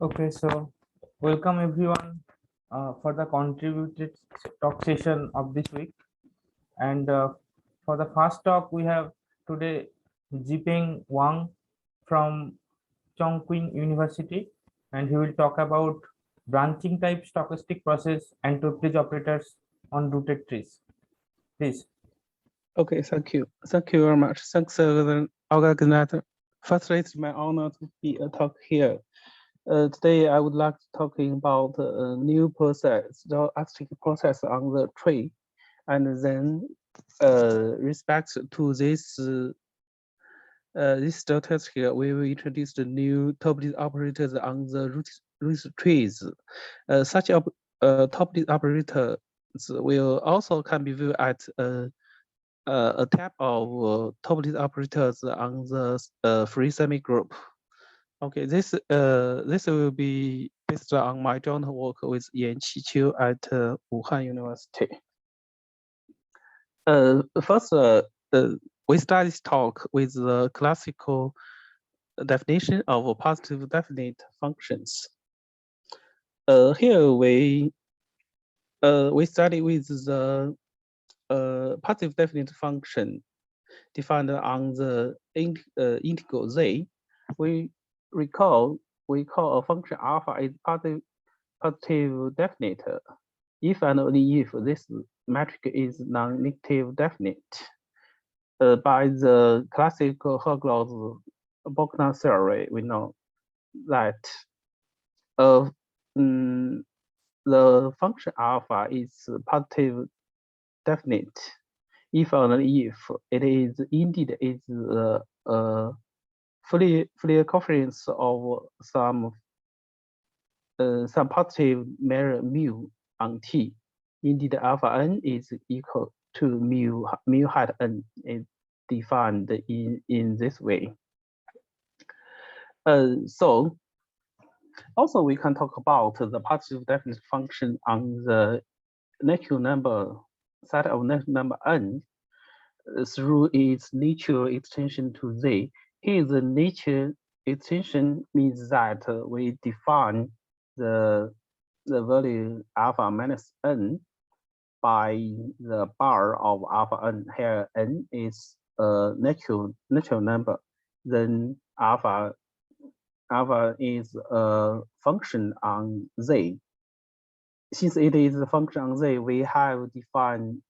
Okay, so welcome everyone for the contributed talk session of this week. And for the first talk, we have today Zipeng Wang from Chongqing University, and he will talk about branching type stochastic process and Toeplitz operators on rooted trees. Please. Okay, thank you. Thank you very much. Thanks, the organizer. First, it's my honor to be a talk here. Today, I would like to talking about a new process, the stochastic process on the tree, and then respect to this test here, we will introduce the new Toeplitz operators on the root trees. Such Toeplitz operators will also can be viewed at a type of Toeplitz operators on the free semi-group. Okay, this will be based on my joint work with Yan Qiqiu at Wuhan University. First, we start this talk with the classical definition of positive definite functions. Here we study with the positive definite function defined on the integral z. We call a function alpha is positive definite if and only if this metric is non-negative definite. By the classical Herglotz-Bochner theory, we know that the function alpha is positive definite if and if it is indeed Fourier coefficients of some positive measure mu on T. Indeed, alpha n is equal to mu hat n is defined in this way. So also we can talk about the positive definite function on the natural number set of natural number n through its natural extension to z. Here the nature extension means that we define the value alpha minus n by the bar of alpha n. Here n is a natural number, then alpha is a function on z. Since it is a function on z, we have defined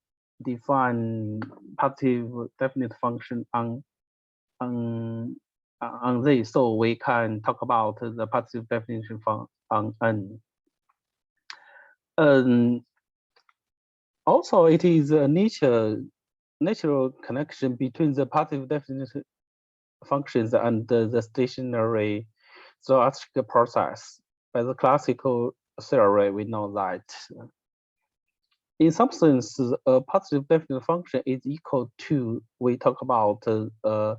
positive definite function on z, so we can talk about the positive definition on n. Also, it is a natural connection between the positive definite functions and the stationary stochastic process. By the classical theory, we know that in substance, a positive definite function is equal to, we talk about a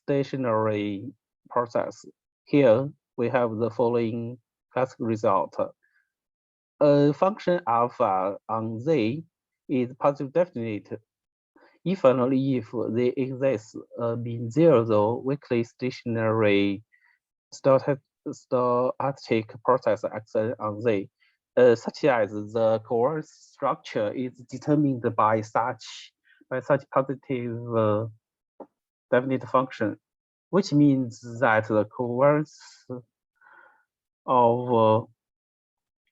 stationary process. Here, we have the following classical result. A function alpha on z is positive definite if and only if there exists a mean zero weakly stationary stochastic process action on z, such as the coarse structure is determined by such positive definite function, which means that the covariance of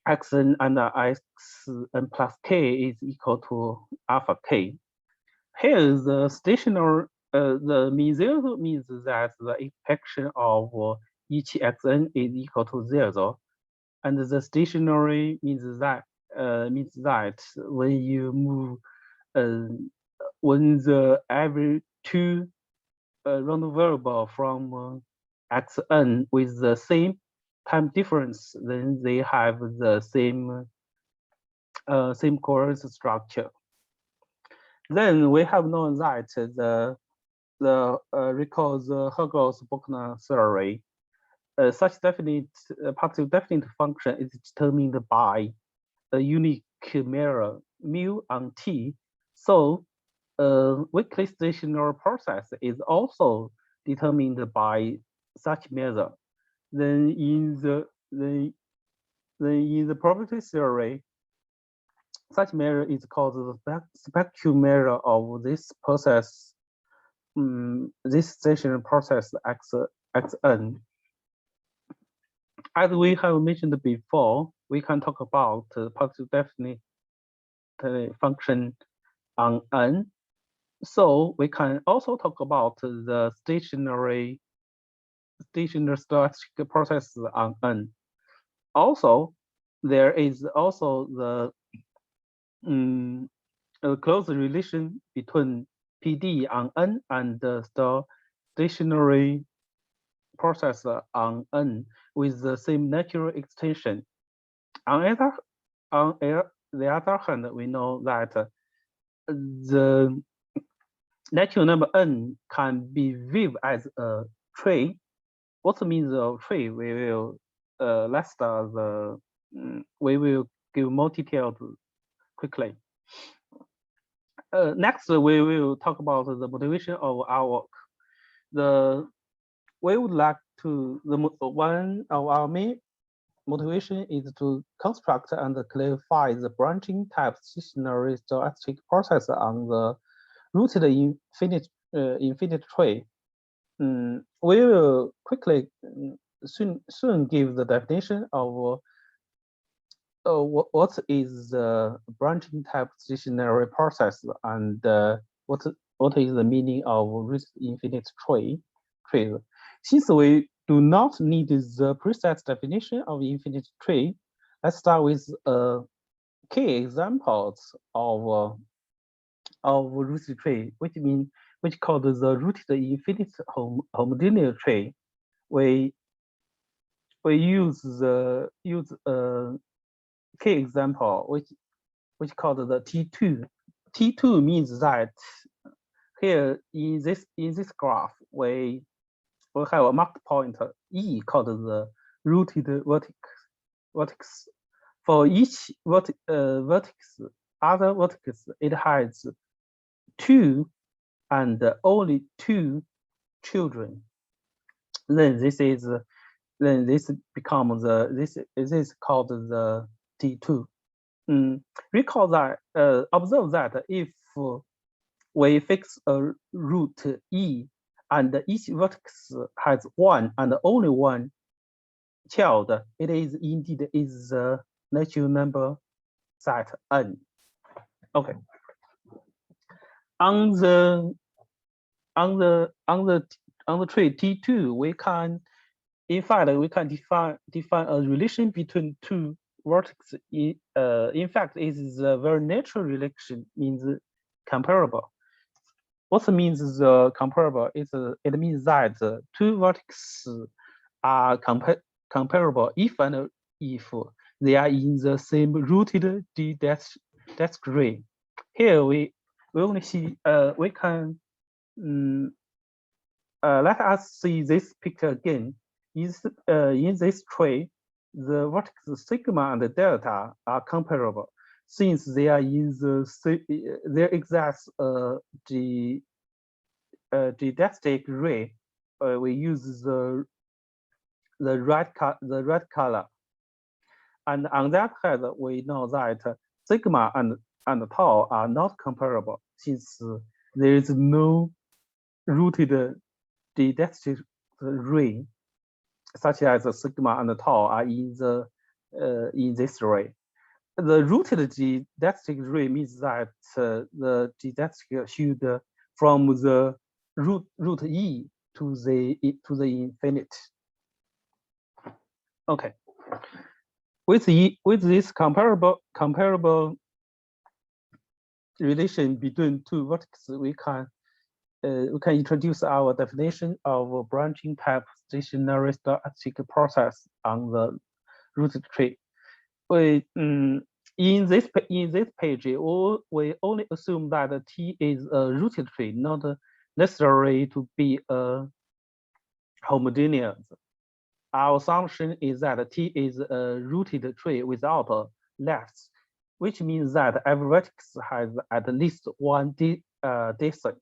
xn under xn plus k is equal to alpha k. Here, the stationary the mean zero means that the expansion of each xn is equal to zero, and the stationary means that when you move when the every two random variable from xn with the same time difference, then they have the same coherence structure. Then we have known that recall the Herglotz-Bochner theory. Such positive definite function is determined by a unique measure mu on T. So weakly stationary process is also determined by such measure. Then in the then in the probability theory, such measure is called the spectrum measure of this process, this stationary process xn. As we have mentioned before, we can talk about positive definite function on n. So we can also talk about the stationary stochastic process on n. Also, there is also the a close relation between PD on n and the stationary process on n with the same natural extension. On the other hand, we know that the natural number n can be viewed as a tree. What means a tree? We will let's start we will give more details quickly. Next, we will talk about the motivation of our work. We would like to one of our main motivation is to construct and clarify the branching type stationary stochastic process on the rooted infinite tree. We will quickly soon give the definition of what is the branching type stationary process and what is the meaning of rooted infinite tree. Since we do not need the precise definition of infinite tree, let's start with key examples of rooted tree, which called the rooted infinite homogeneous tree. We use a key example which called the T2. T2 means that here in this graph we have a marked point E called the rooted vertex. For each vertex, other vertex, it has 2 and only 2 children. Then this becomes this is called the T2. Recall that observe that if we fix a root E and each vertex has 1 and only 1 child, it is indeed is a natural number set n. Okay. On the tree T2, we can define a relation between 2 vertices. In fact, it is a very natural relation, means comparable. What means comparable? It means that 2 vertices are comparable if and if they are in the same rooted D-dash ring. Here we only see we can let us see this picture again. In this tree, the vertices sigma and delta are comparable since they are in there exists the geodesic ray. We use the red color, and on that hand, we know that sigma and tau are not comparable since there is no rooted geodesic ray such as sigma and tau are in this ray. The rooted geodesic ray means that the geodesic should from the root E to the infinite. Okay. With this comparable relation between 2 vertices, we can introduce our definition of branching type stationary stochastic process on the rooted tree. In this page, we only assume that T is a rooted tree, not necessary to be a homogeneous. Our assumption is that T is a rooted tree without lefts, which means that every vertex has at least 1 descent.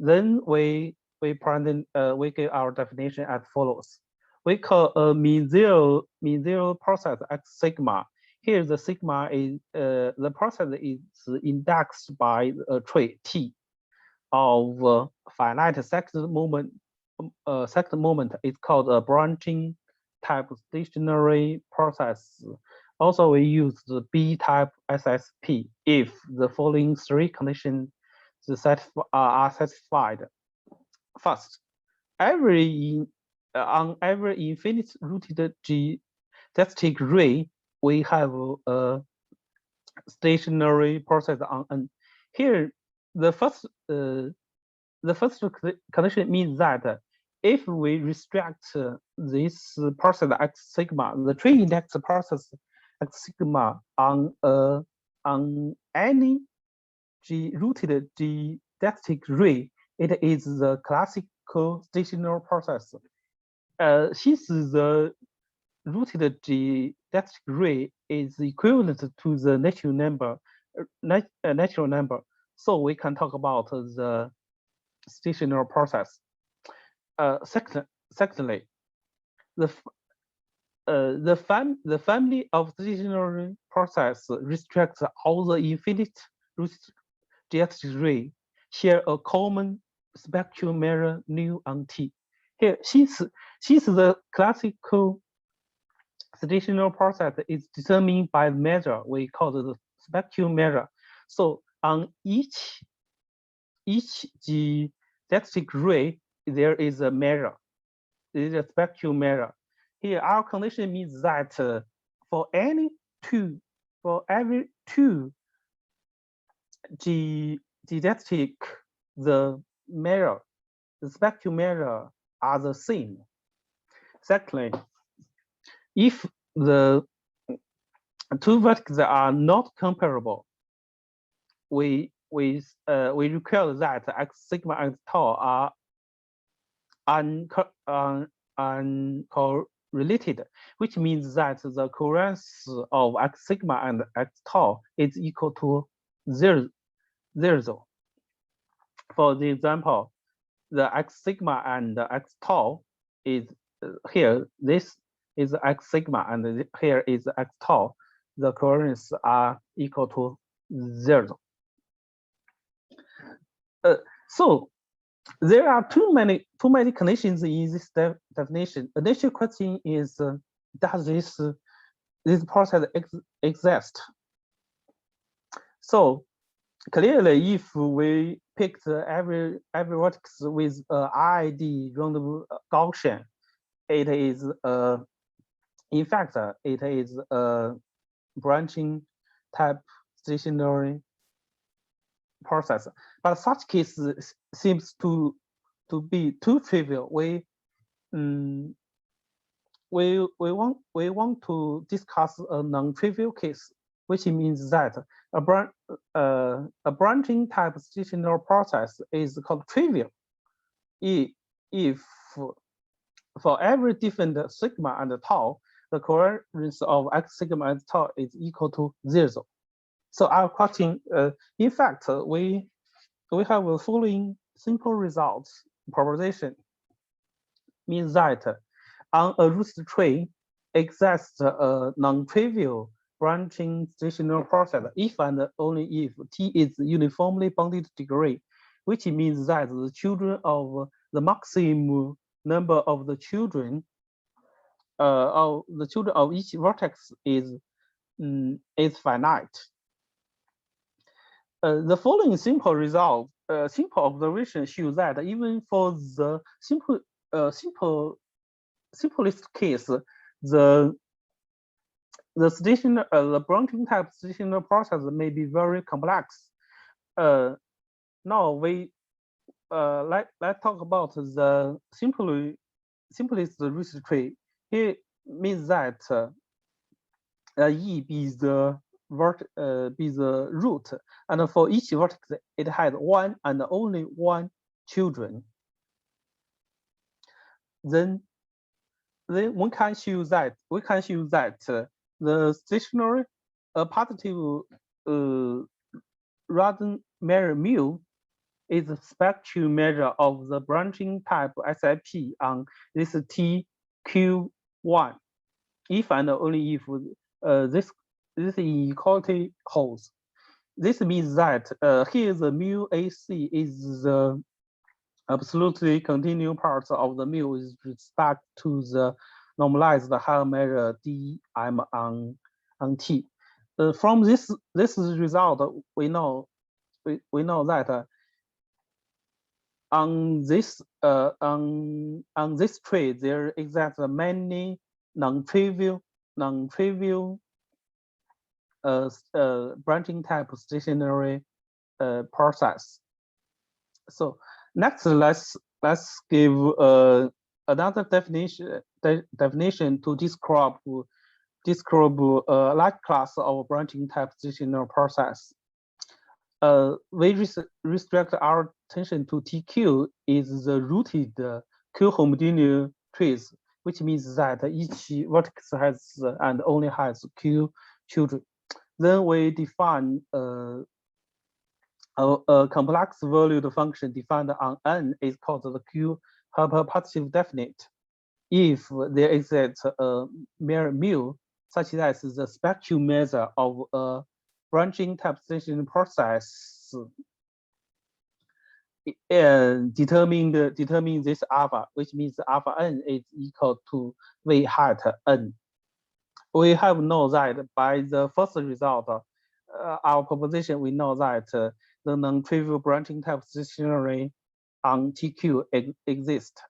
Then we give our definition as follows. we call a mean zero process x sigma. Here the sigma is the process is indexed by a tree T of finite second moment. Second moment is called a branching type stationary process. Also, we use the B type SSP if the following three conditions are satisfied. First, on every infinite rooted geodesic ray, we have a stationary process on N. Here, the first condition means that if we restrict this process x sigma, the tree index process x sigma on any rooted geodesic ray, it is the classical stationary process. Since the rooted geodesic ray is equivalent to the natural number, so we can talk about the stationary process. Secondly, the family of stationary process restricts all the infinite geodesic ray share a common spectrum mirror nu on T. Here, since the classical stationary process is determined by the measure we call the spectrum mirror, so on each geodesic ray there is a mirror. There is a spectrum mirror. Here, our condition means that for every two geodesic, the spectrum mirror are the same. Secondly, if the two vertices are not comparable, we require that x sigma and tau are uncorrelated, which means that the covariance of x sigma and x tau is equal to zero. For the example, the x sigma and the x tau is here. This is x sigma and here is x tau. The covariance are equal to 0. So there are too many conditions in this definition. The initial question is, does this process exist? So clearly, if we pick every vertex with ID random Gaussian, it is in fact it is a branching type stationary process. But such case seems to be too trivial. We want to discuss a non-trivial case, which means that a branching type stationary process is called trivial if for every different sigma and tau, the covariance of x sigma and tau is equal to 0. So our question, in fact, we have the following simple results. Proposition means that on a rooted tree exists a non-trivial branching stationary process if and only if T is uniformly bounded degree, which means that the children of the maximum number of the children of each vertex is finite. The following simple observation shows that even for the simplest case, the branching type stationary process may be very complex. Now let's talk about the simplest rooted tree. Here means that E be the root, and for each vertex it has one and only one children. Then we can show that the stationary positive random measure mu is the spectrum measure of the branching type SIP on this T Q1, if and only if this inequality holds. This means that here the mu AC is the absolutely continuous part of the mu with respect to the normalized higher measure dm on t. From this result, we know that on this tree there exist many non-trivial branching type stationary process. So next, let's give another definition to describe a like class of branching type stationary process. We restrict our attention to TQ is the rooted Q homogeneous trees, which means that each vertex has and only has Q children. Then we define a complex valued function defined on N is called the Q hyper-partitive definite. If there exists a mere mu, such that the spectrum measure of a branching type stationary process determine this alpha, which means alpha n is equal to V hat n. We have known that by the first result, our proposition, we know that the non-trivial branching type stationary on TQ exist.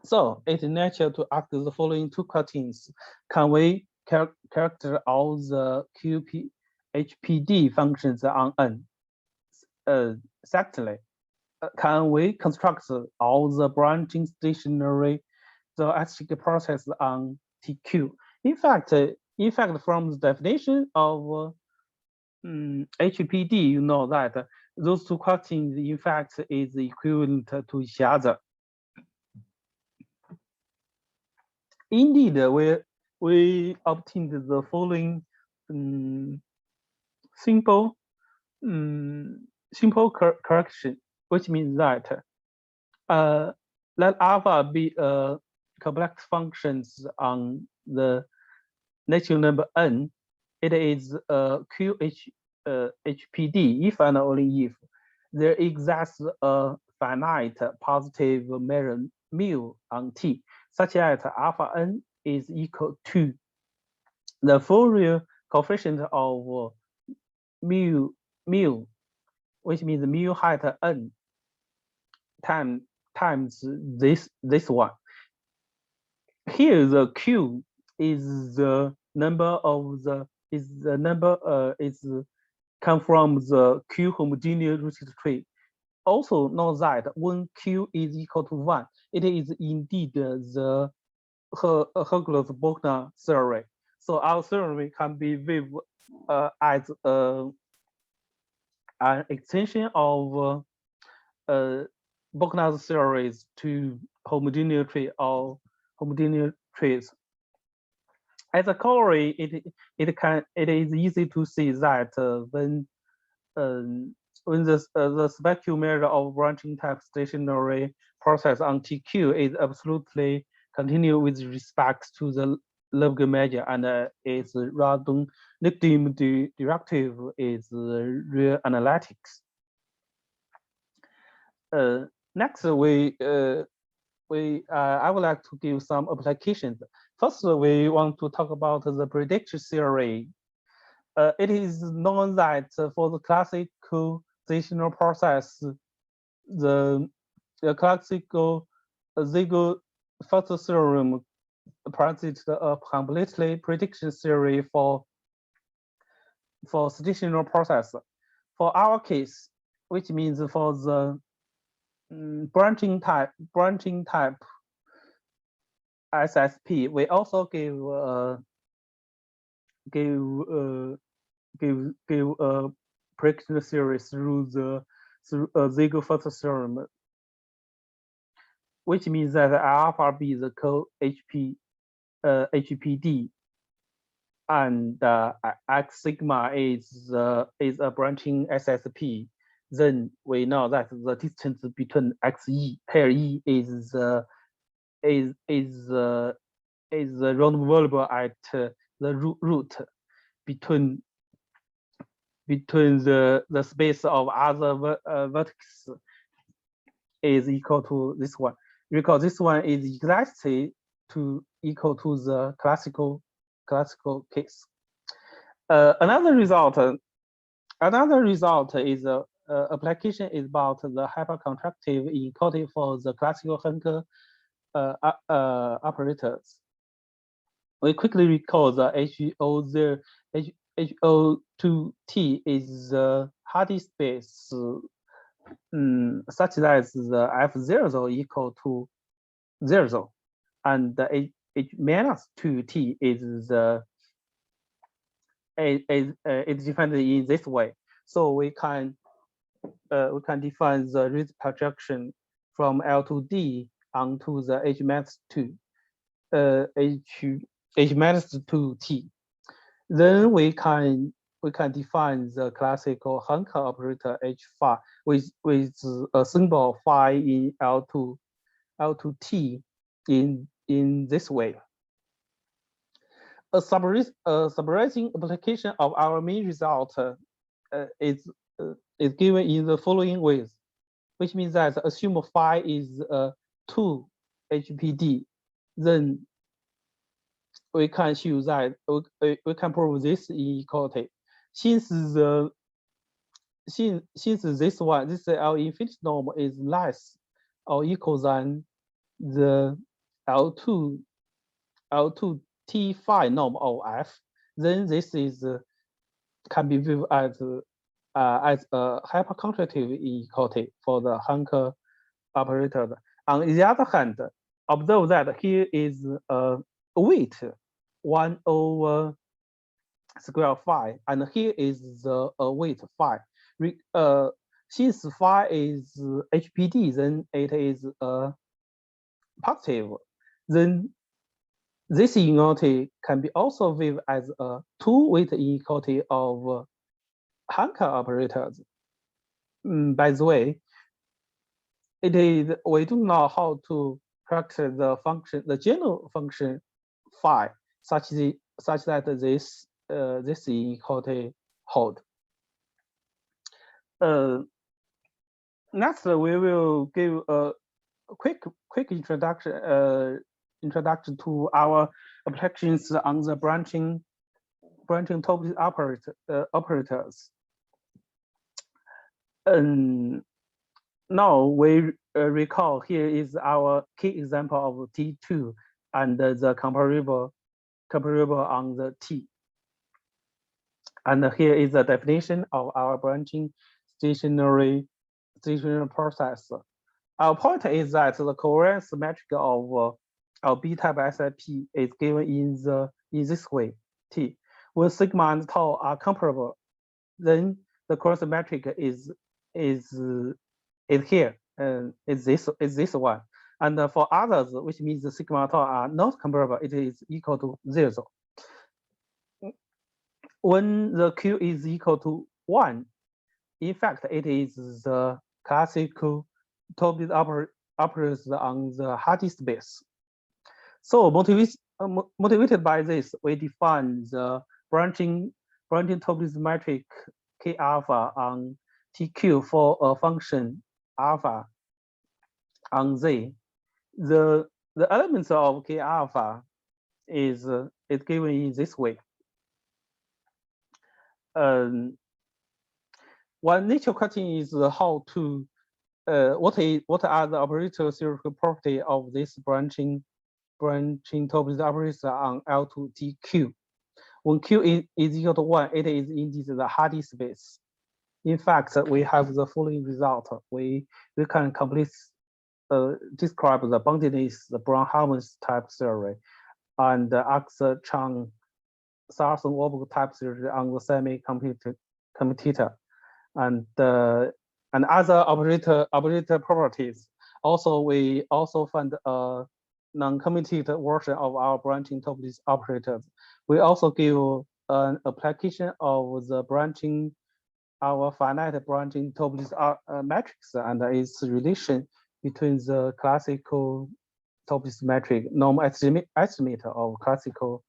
So it is natural to ask the following two questions. Can we characterize all the HPD functions on N? Secondly, can we construct all the branching stationary stochastic process on TQ? In fact, from the definition of HPD, you know that those two questions, in fact, is equivalent to each other. Indeed, we obtained the following simple correction, which means that let alpha be complex functions on the natural number n. It is HPD if and only if there exists a finite positive measure mu on T, such that alpha n is equal to the Fourier coefficient of mu, which means mu hat n times this one. Here the Q is the number of come from the Q homogeneous rooted tree. Also know that when Q is equal to 1, it is indeed the Hercules-Bochner theory. So our theory can be viewed as an extension of Bochner's theories to homogeneous tree or homogeneous trees. As a corollary, it is easy to see that when the spectrum measure of branching type stationary process on TQ is absolutely continuous with respect to the Lebesgue measure, and its radon nickname directive is real analytics. Next, I would like to give some applications. First, we want to talk about the prediction theory. It is known that for the classical stationary process, the classical Szego first theorem presents a completely prediction theory for stationary process. For our case, which means for the branching type SSP, we also give a prediction series through the Szego first theorem, which means that alpha be the HPD, and X sigma is a branching SSP. Then we know that the distance between XE pair E is is a random variable at the root between the space of other vertices is equal to this one, because this one is exactly equal to the classical case. Another result is application is about the hyper-contractive inequality for the classical Hankel operators. We quickly recall the HO2T is the Hardy space such that the F00 equal to 0, and the H-2T is the it's defined in this way. So we can define the root projection from L to D onto the H-2 H-2T. Then we can define the classical Hankel operator H phi with a symbol phi in L2T in this way. A summarizing application of our main result is given in the following ways, which means that assume phi is 2 HPD, then we can show that we can prove this inequality. Since this L infinity norm is less or equal than the L2 T phi norm of F, then this is can be viewed as a hyper-contractive inequality for the Hankel operator. On the other hand, observe that here is a weight 1 over square phi, and here is the weight phi. Since phi is HPD, then it is positive. Then this inequality can be also viewed as a two-weight inequality of Hankel operators. By the way, we don't know how to characterize the function, the general function phi, such that this inequality hold. Next, we will give a quick introduction to our applications on the branching Toeplitz operators. Now we recall here is our key example of T2 and the comparable on the T. And here is the definition of our branching stationary process. Our point is that the covariance metric of B-type SIP is given in this way: T. When sigma and tau are comparable, then the covariance metric is here, and is this one. And for others, which means the sigma and tau are not comparable, it is equal to 0. When the Q is equal to 1, in fact, it is the classical Toeplitz operators on the Hardy space. So motivated by this, we define the branching Toeplitz metric K alpha on TQ for a function alpha on Z. The elements of K alpha is given in this way. One natural question is how to what are the operator theoretical property of this branching Toeplitz operator on L2 TQ. When Q is equal to 1, it is indeed the Hardy space. In fact, we have the following result. We can describe the boundedness, the Brown-Harmons type theory, and the Axe-Chang Sarson-Warburg type theory on the semi-commutator, and other operator properties. Also, we also find a non-commutator version of our branching Toeplitz operators. We also give an application of the our finite branching Toeplitz matrix and its relation between the classical Toeplitz metric normal estimate of classical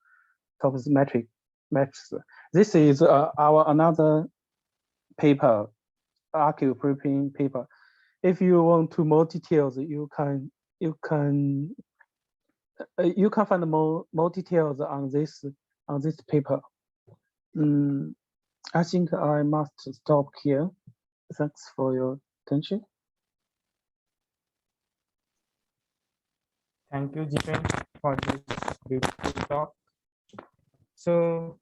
Toeplitz metric matrix. This is our another paper, archive preprint paper. If you want to more details, you can find more details on this paper. I think I must stop here. Thanks for your attention. Thank you, Zipeng, for this beautiful talk. So,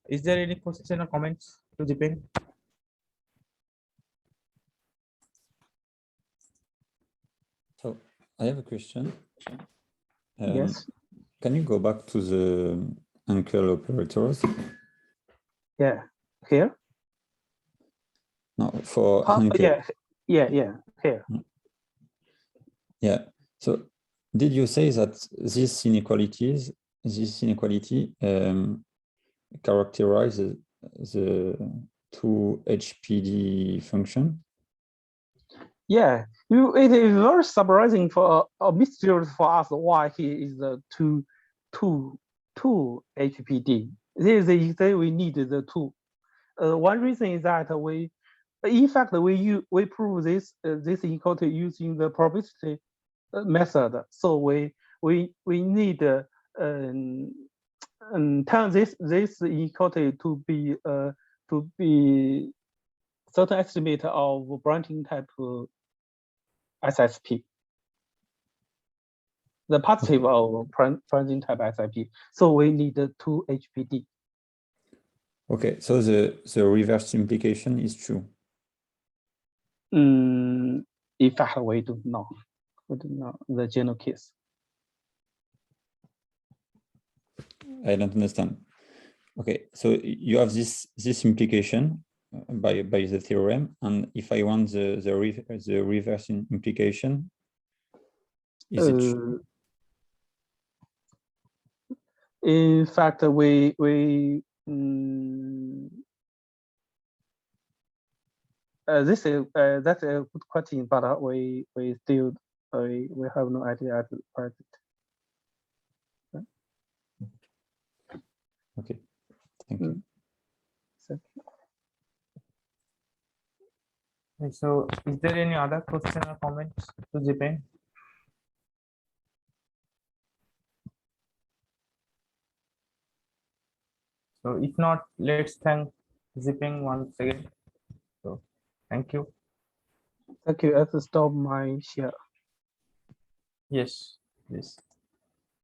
is there any question or comments to Zipeng? So I have a question. Yes. Can you go back to the Hankel operators? Yeah. Here. No, for Hankel. Yeah. Here. Yeah. So did you say that this inequality characterizes the two HPD function? Yeah, it is very surprising for a mysterious for us why he is the two HPD. This is we need the two. One reason is that we prove this inequality using the probability method. So we need turn this inequality to be certain estimate of branching type SSP, the positive of branching type SSP. So we need two HPD. Okay, so the reverse implication is true. In fact, we don't know. We don't know the general case. I don't understand. Okay, so you have this implication by the theorem, and if I want the reverse implication, is it true? In fact, that's a good question, but we still we have no idea at the present. Okay, thank you. So, is there any other question or comments to Zipeng? So, if not, let's thank Zipeng once again. So, thank you. Thank you. I have to stop my share. Yes, please.